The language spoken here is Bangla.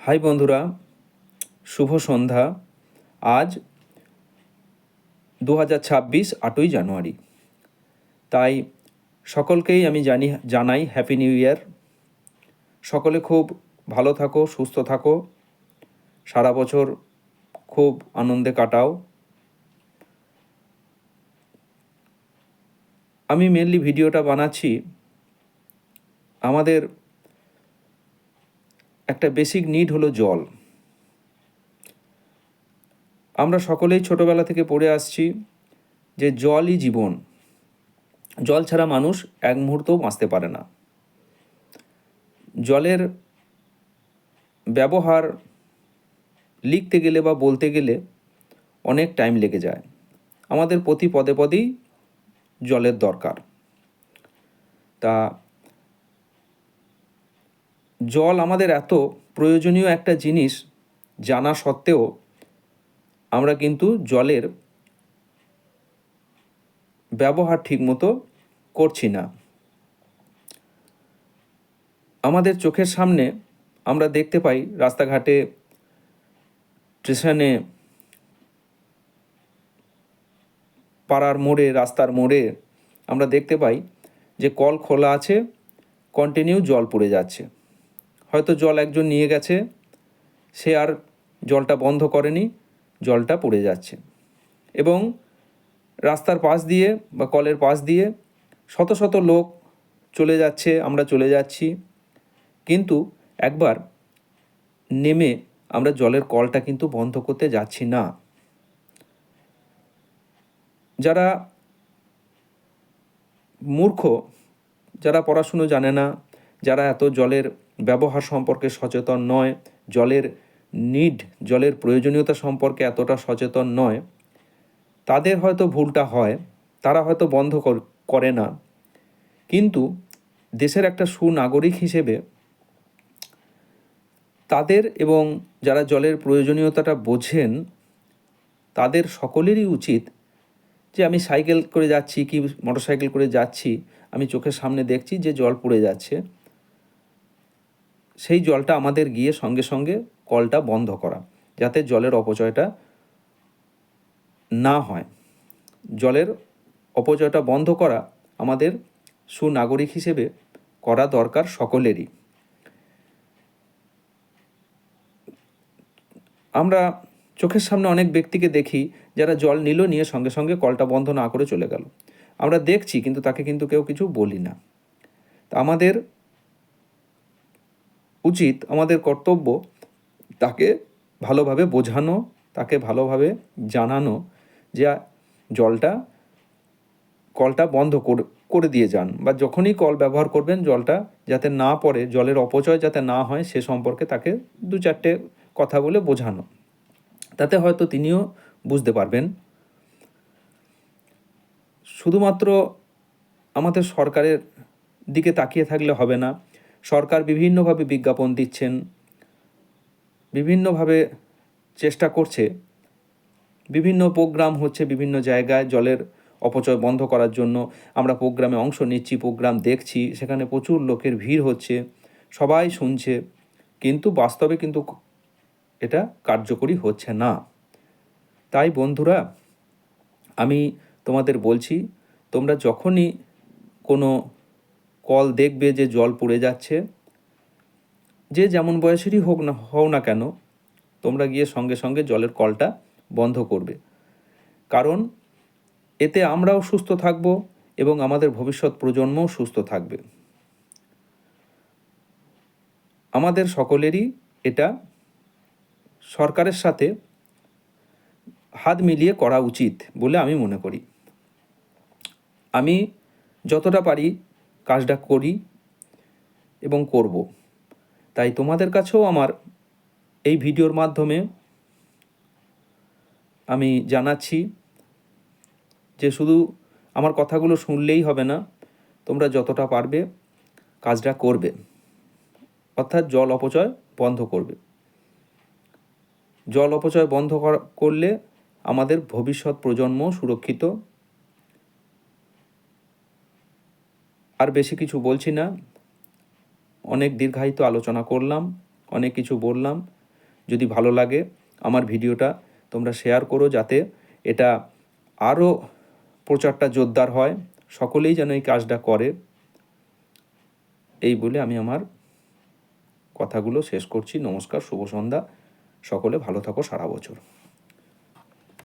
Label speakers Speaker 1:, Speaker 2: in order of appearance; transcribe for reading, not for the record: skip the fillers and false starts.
Speaker 1: হাই বন্ধুরা, শুভ সন্ধ্যা। আজ 2026 8ই জানুয়ারি। তাই সকলকেই আমি জানাই হ্যাপি নিউ ইয়ার। সকলে খুব ভালো থাকো, সুস্থ থাকো, সারা বছর খুব আনন্দে কাটাও। আমি মেনলি ভিডিওটা বানাচ্ছি, আমাদের একটা বেসিক নিড হলো জল। আমরা সকলেই ছোটোবেলা থেকে পড়ে আসছি যে জলই জীবন, জল ছাড়া মানুষ এক মুহূর্তও বাঁচতে পারে না। জলের ব্যবহার লিখতে গেলে বা বলতে গেলে অনেক টাইম লেগে যায়। আমাদের প্রতি পদে পদেই জলের দরকার। তা জল আমাদের এত প্রয়োজনীয় একটা জিনিস জানা সত্ত্বেও আমরা কিন্তু জলের ব্যবহার ঠিকমতো করছি না। আমাদের চোখের সামনে আমরা দেখতে পাই রাস্তাঘাটে, স্টেশনে, পাড়ার মোড়ে, রাস্তার মোড়ে আমরা দেখতে পাই যে কল খোলা আছে, কন্টিনিউ জল পড়ে যাচ্ছে। হয়তো জল একজন নিয়ে গেছে, সে আর জলটা বন্ধ করেনি, জলটা পড়ে যাচ্ছে। এবং রাস্তার পাশ দিয়ে বা কলের পাশ দিয়ে শত শত লোক চলে যাচ্ছে, আমরা চলে যাচ্ছি, কিন্তু একবার নেমে আমরা জলের কলটা কিন্তু বন্ধ করতে যাচ্ছি না। যারা মূর্খ, যারা পড়াশুনো জানে না, যারা এত জলের ব্যবহার সম্পর্কে সচেতন নয়, জলের নিড, জলের প্রয়োজনীয়তা সম্পর্কে এতটা সচেতন নয়, তাদের হয়তো ভুলটা হয়, তারা হয়তো বন্ধ করে না। কিন্তু দেশের একটা সুনাগরিক হিসেবে তাদের এবং যারা জলের প্রয়োজনীয়তাটা বোঝেন তাদের সকলেরই উচিত যে আমি সাইকেল করে যাচ্ছি কি মোটরসাইকেল করে যাচ্ছি, আমি চোখের সামনে দেখছি যে জল পড়ে যাচ্ছে, সেই জলটা আমাদের গিয়ে সঙ্গে সঙ্গে কলটা বন্ধ করা, যাতে জলের অপচয়টা না হয়। জলের অপচয়টা বন্ধ করা আমাদের সুনাগরিক হিসেবে করা দরকার সকলেরই। আমরা চোখের সামনে অনেক ব্যক্তিকে দেখি যারা জল নিয়ে সঙ্গে সঙ্গে কলটা বন্ধ না করে চলে গেল। আমরা দেখছি, কিন্তু তাকে কিন্তু কেউ কিছু বলি না। তা আমাদের উচিত, আমাদের কর্তব্য তাকে ভালোভাবে বোঝানো, তাকে ভালোভাবে জানানো যে কলটা বন্ধ করে দিয়ে যান, বা যখনই কল ব্যবহার করবেন জলটা যাতে না পড়ে, জলের অপচয় যাতে না হয় সে সম্পর্কে তাকে দু চারটে কথা বলে বোঝানো। তাতে হয়তো তিনিও বুঝতে পারবেন। শুধুমাত্র আমাদের সরকারের দিকে তাকিয়ে থাকলে হবে না। সরকার বিভিন্নভাবে বিজ্ঞাপন দিচ্ছেন, বিভিন্নভাবে চেষ্টা করছে, বিভিন্ন প্রোগ্রাম হচ্ছে বিভিন্ন জায়গায় জলের অপচয় বন্ধ করার জন্য। আমরা প্রোগ্রামে অংশ নিচ্ছি, প্রোগ্রাম দেখছি, সেখানে প্রচুর লোকের ভিড় হচ্ছে, সবাই শুনছে, কিন্তু বাস্তবে কিন্তু এটা কার্যকরী হচ্ছে না। তাই বন্ধুরা, আমি তোমাদের বলছি, তোমরা যখনই কোনো কল দেখবে যে জল পড়ে যাচ্ছে, যে যেমন বয়সেরই হও না কেন, তোমরা গিয়ে সঙ্গে সঙ্গে জলের কলটা বন্ধ করবে। কারণ এতে আমরাও সুস্থ থাকব এবং আমাদের ভবিষ্যৎ প্রজন্মও সুস্থ থাকবে। আমাদের সকলেরই এটা সরকারের সাথে হাত মিলিয়ে করা উচিত বলে আমি মনে করি। আমি যতটা পারি কাজটা করি এবং করব। তাই তোমাদের কাছেও আমার এই ভিডিওর মাধ্যমে আমি জানাচ্ছি যে শুধু আমার কথাগুলো শুনলেই হবে না, তোমরা যতটা পারবে কাজটা করবে, অর্থাৎ জল অপচয় বন্ধ করবে। জল অপচয় বন্ধ করলে আমাদের ভবিষ্যৎ প্রজন্ম সুরক্ষিত। আর বেশি কিছু বলছি না, অনেক দীর্ঘায়িত আলোচনা করলাম, অনেক কিছু বললাম। যদি ভালো লাগে আমার ভিডিওটা তোমরা শেয়ার করো, যাতে এটা আরও প্রচারটা জোরদার হয়, সকলেই যেন এই কাজটা করে। এই বলে আমি আমার কথাগুলো শেষ করছি। নমস্কার, শুভ সন্ধ্যা, সকলে ভালো থাকো সারা বছর।